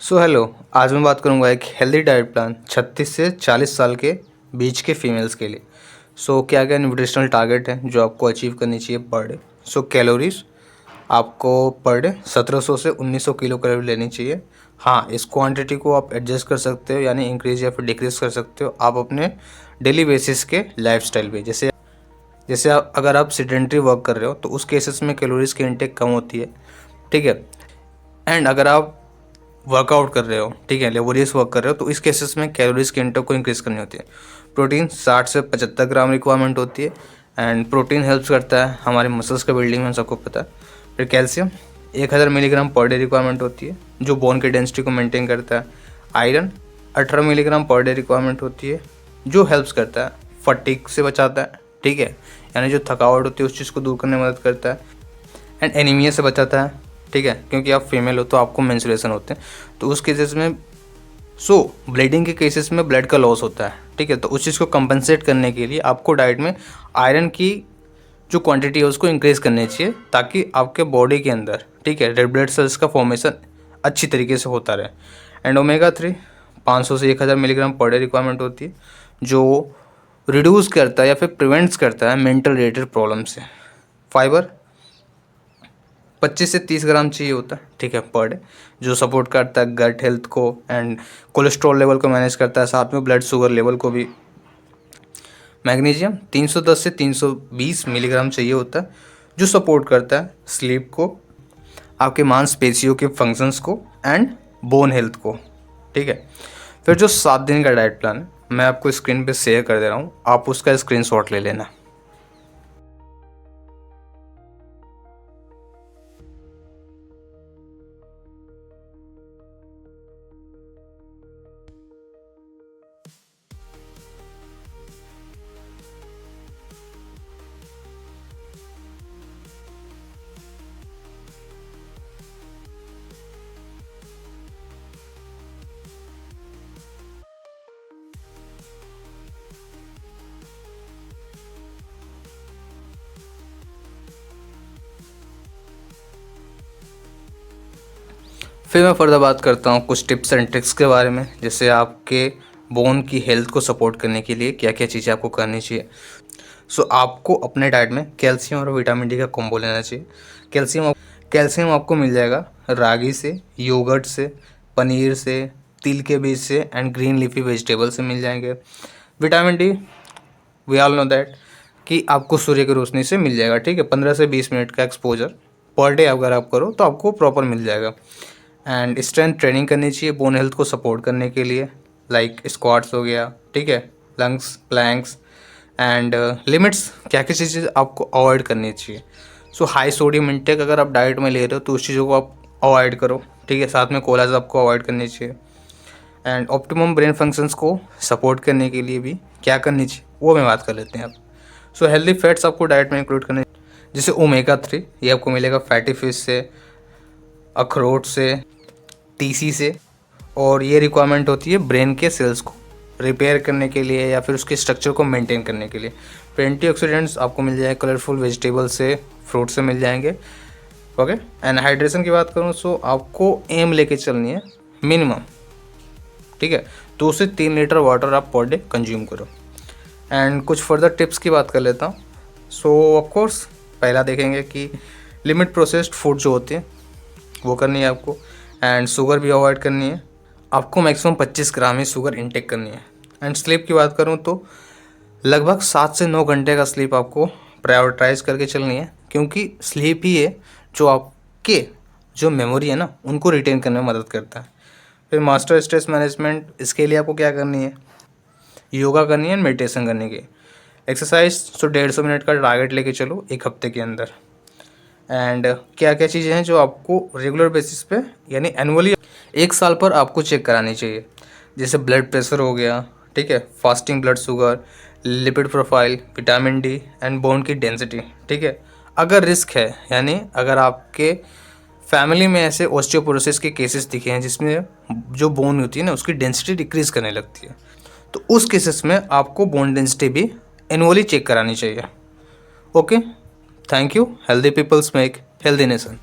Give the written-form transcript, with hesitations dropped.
Hello, आज मैं बात करूंगा एक हेल्दी डाइट प्लान 36 से 40 साल के बीच के फीमेल्स के लिए। क्या क्या न्यूट्रिशनल टारगेट है जो आपको अचीव करनी चाहिए पर डे। कैलोरीज आपको पर डे 1700 से 1900 किलो कैलोरी लेनी चाहिए। हाँ, इस क्वांटिटी को आप एडजस्ट कर सकते हो, यानी इंक्रीज या फिर डिक्रीज कर सकते हो आप अपने डेली बेसिस के लाइफस्टाइल पे। जैसे जैसे अगर आप सिडेंट्री वर्क कर रहे हो तो उस केसेस में कैलोरीज की इंटेक कम होती है, ठीक है। एंड अगर आप वर्कआउट कर रहे हो, ठीक है, लेबोरियस वर्क कर रहे हो, तो इस केसेस में कैलोरीज की इंटेक को इंक्रीज करनी होती है। प्रोटीन 60 से 75 ग्राम रिक्वायरमेंट होती है। एंड प्रोटीन हेल्प्स करता है हमारे मसल्स के बिल्डिंग में, सबको पता है। फिर calcium 1000 milligram per day requirement होती है, जो बोन की डेंसिटी को मेंटेन करता है। Iron 18 milligram per day requirement होती है, जो हेल्प्स करता है, फटीग से बचाता है, ठीक है, यानी जो थकावट होती है उस चीज़ को दूर करने में मदद करता है। एंड एनीमिया से बचाता है, ठीक है, क्योंकि आप फीमेल हो तो आपको मेंस्ट्रुएशन होते हैं, तो उस केसेस में ब्लीडिंग के केसेस में ब्लड का लॉस होता है, ठीक है। तो उस चीज़ को कंपनसेट करने के लिए आपको डाइट में आयरन की जो क्वांटिटी है उसको इंक्रीज करनी चाहिए, ताकि आपके बॉडी के अंदर, ठीक है, रेड ब्लड सेल्स का फॉर्मेशन अच्छी तरीके से होता रहे। एंड ओमेगा 3 500 से 1000 मिलीग्राम पर डे रिक्वायरमेंट होती है, जो रिड्यूस करता है या फिर प्रिवेंट्स करता है मेंटल रिलेटेड प्रॉब्लम से। फाइबर 25 से 30 ग्राम चाहिए होता है, ठीक है, पर डे, जो सपोर्ट करता है गट हेल्थ को एंड कोलेस्ट्रॉल लेवल को मैनेज करता है, साथ में ब्लड शुगर लेवल को भी। मैग्नीशियम 310 से 320 मिलीग्राम चाहिए होता है, जो सपोर्ट करता है स्लीप को, आपके मांसपेशियों के फंक्शंस को एंड बोन हेल्थ को, ठीक है। फिर जो 7 दिन का डाइट प्लान है मैं आपको स्क्रीन पे शेयर कर दे रहा हूँ, आप उसका स्क्रीनशॉट ले लेना। फिर मैं फर्दर बात करता हूँ कुछ टिप्स एंड ट्रिक्स के बारे में, जैसे आपके बोन की हेल्थ को सपोर्ट करने के लिए क्या क्या चीज़ें आपको करनी चाहिए। आपको अपने डाइट में कैल्शियम और विटामिन डी का कॉम्बो लेना चाहिए। कैल्शियम आपको मिल जाएगा रागी से, योगर्ट से, पनीर से, तिल के बीज से एंड ग्रीन लीफी वेजिटेबल से मिल जाएंगे। Vitamin D we all know that कि आपको सूर्य की रोशनी से मिल जाएगा, ठीक है। 15 से 20 मिनट का एक्सपोजर पर डे अगर आप करो तो आपको प्रॉपर मिल जाएगा। एंड स्ट्रेंथ ट्रेनिंग करनी चाहिए बोन हेल्थ को सपोर्ट करने के लिए, लाइक स्क्वाट्स हो गया, ठीक है, लंग्स, प्लैंक्स एंड लिमिट्स, क्या क्या चीज़ें आपको अवॉइड करनी चाहिए। हाई सोडियम इंटेक अगर आप डाइट में ले रहे हो तो उस चीज़ों को आप अवॉइड करो, ठीक है, साथ में कोलाज आपको अवॉइड करनी चाहिए। एंड ऑप्टिमम ब्रेन फंक्शंस को सपोर्ट करने के लिए भी क्या करनी चाहिए वो मैं बात कर लेते हैं आप। हेल्दी फैट्स आपको डाइट में इंक्लूड करने, जैसे ओमेगा 3 ये आपको मिलेगा फैटी फिश से, अखरोट से, तीसी से, और ये रिक्वायरमेंट होती है ब्रेन के सेल्स को रिपेयर करने के लिए या फिर उसके स्ट्रक्चर को मेंटेन करने के लिए। फिर एंटीऑक्सीडेंट्स आपको मिल जाएंगे कलरफुल वेजिटेबल से, फ्रूट से मिल जाएंगे, ओके। एंड हाइड्रेशन की बात करूँ आपको एम लेके चलनी है मिनिमम, ठीक है, 2 से 3 लीटर वाटर आप पर डे कंज्यूम करो। एंड कुछ फर्दर टिप्स की बात कर लेता हूँ। ऑफ कोर्स पहला देखेंगे कि लिमिट प्रोसेस्ड फूड जो होते हैं वो करनी है आपको, एंड शुगर भी अवॉइड करनी है, आपको मैक्सिमम 25 ग्राम ही शुगर इंटेक करनी है। एंड स्लीप की बात करूँ तो लगभग 7 से 9 घंटे का स्लीप आपको प्रायोरिटाइज करके चलनी है, क्योंकि स्लीप ही है जो आपके जो मेमोरी है ना उनको रिटेन करने में मदद करता है। फिर मास्टर स्ट्रेस मैनेजमेंट, इसके लिए आपको क्या करनी है, योगा करनी है, मेडिटेशन करनी है, एक्सरसाइज 150 मिनट का टारगेट लेके चलो एक हफ्ते के अंदर। एंड क्या क्या चीज़ें हैं जो आपको रेगुलर बेसिस पे यानी एनुअली 1 साल पर आपको चेक करानी चाहिए, जैसे ब्लड प्रेशर हो गया, ठीक है, fasting blood sugar, lipid profile, vitamin D and bone की डेंसिटी, ठीक है। अगर रिस्क है, यानी अगर आपके फैमिली में ऐसे ऑस्टियोपोरोसिस के केसेस दिखे हैं जिसमें जो बोन होती है ना उसकी डेंसिटी डिक्रीज करने लगती है, तो उस केसेस में आपको बोन डेंसिटी भी एनुअली चेक करानी चाहिए, okay. Thank you. Healthy peoples make healthy nation.